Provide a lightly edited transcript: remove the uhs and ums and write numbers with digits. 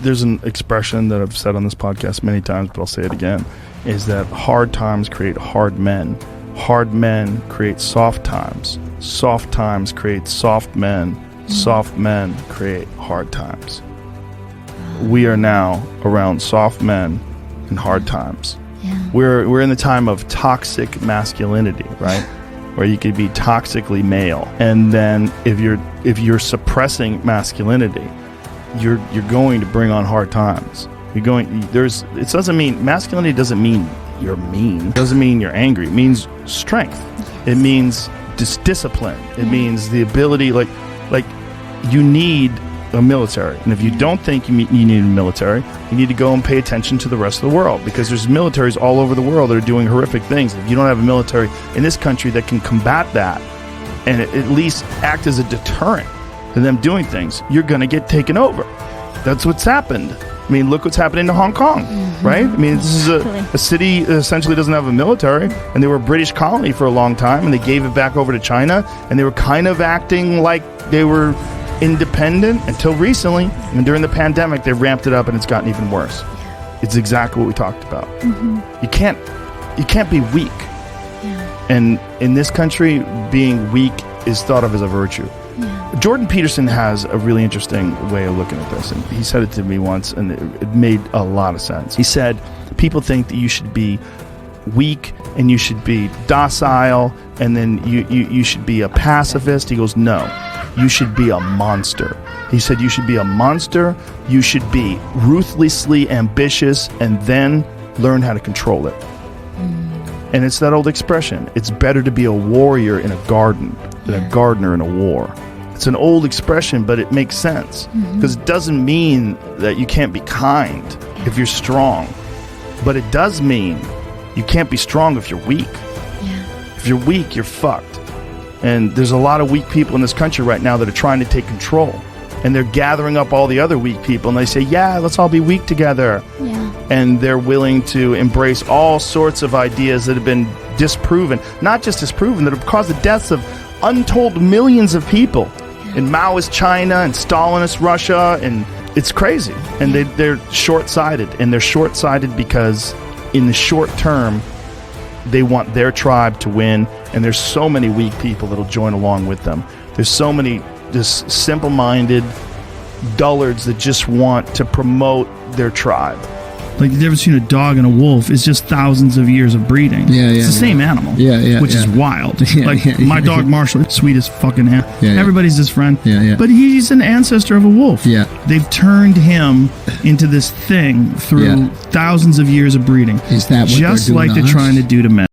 there's an expression that I've said on this podcast many times, but I'll say it again, is that hard times create hard men. Hard men create soft times. Soft times create soft men. Soft men create hard times. We are now around soft men and hard times. Yeah. We're in the time of toxic masculinity, right? Where you could be toxically male, and then if you're suppressing masculinity, you're going to bring on hard times. It doesn't mean masculinity doesn't mean you're mean. It doesn't mean you're angry. It means strength. It means discipline. It means the ability, like you need a military, and if you don't think you need a military, you need to go and pay attention to the rest of the world, because there's militaries all over the world that are doing horrific things. If you don't have a military in this country that can combat that and at least act as a deterrent to them doing things, you're going to get taken over. That's what's happened. I mean, look what's happening to Hong Kong, right? I mean, this is a city that essentially doesn't have a military, and they were a British colony for a long time, and they gave it back over to China, and they were kind of acting like they were independent until recently, and during the pandemic they ramped it up, and it's gotten even worse. It's exactly what we talked about. You can't be weak, and in this country being weak is thought of as a virtue. Jordan Peterson has a really interesting way of looking at this, and he said it to me once, and it made a lot of sense. He said people think that you should be weak and you should be docile, and then you should be a pacifist. He goes, no, you should be a monster. He said you should be a monster, you should be ruthlessly ambitious, and then learn how to control it. And it's that old expression, it's better to be a warrior in a garden than a gardener in a war. It's an old expression, but it makes sense, because it doesn't mean that you can't be kind if you're strong, but it does mean you can't be strong if you're weak. If you're weak, you're fucked. And there's a lot of weak people in this country right now that are trying to take control, and they're gathering up all the other weak people, and they say, yeah, let's all be weak together. And they're willing to embrace all sorts of ideas that have been disproven, not just disproven, that have caused the deaths of untold millions of people in Maoist China and Stalinist Russia, and it's crazy. And they're short-sighted, and they're short-sighted because in the short term they want their tribe to win, and there's so many weak people that'll join along with them. There's so many just simple-minded dullards that just want to promote their tribe. Like, the difference between a dog and a wolf is just thousands of years of breeding. It's the same animal, which is wild. My dog Marshall, sweetest fucking animal. Everybody's his friend. But he's an ancestor of a wolf. They've turned him into this thing through thousands of years of breeding. Is that what just they're doing like to they're us? trying to do to men?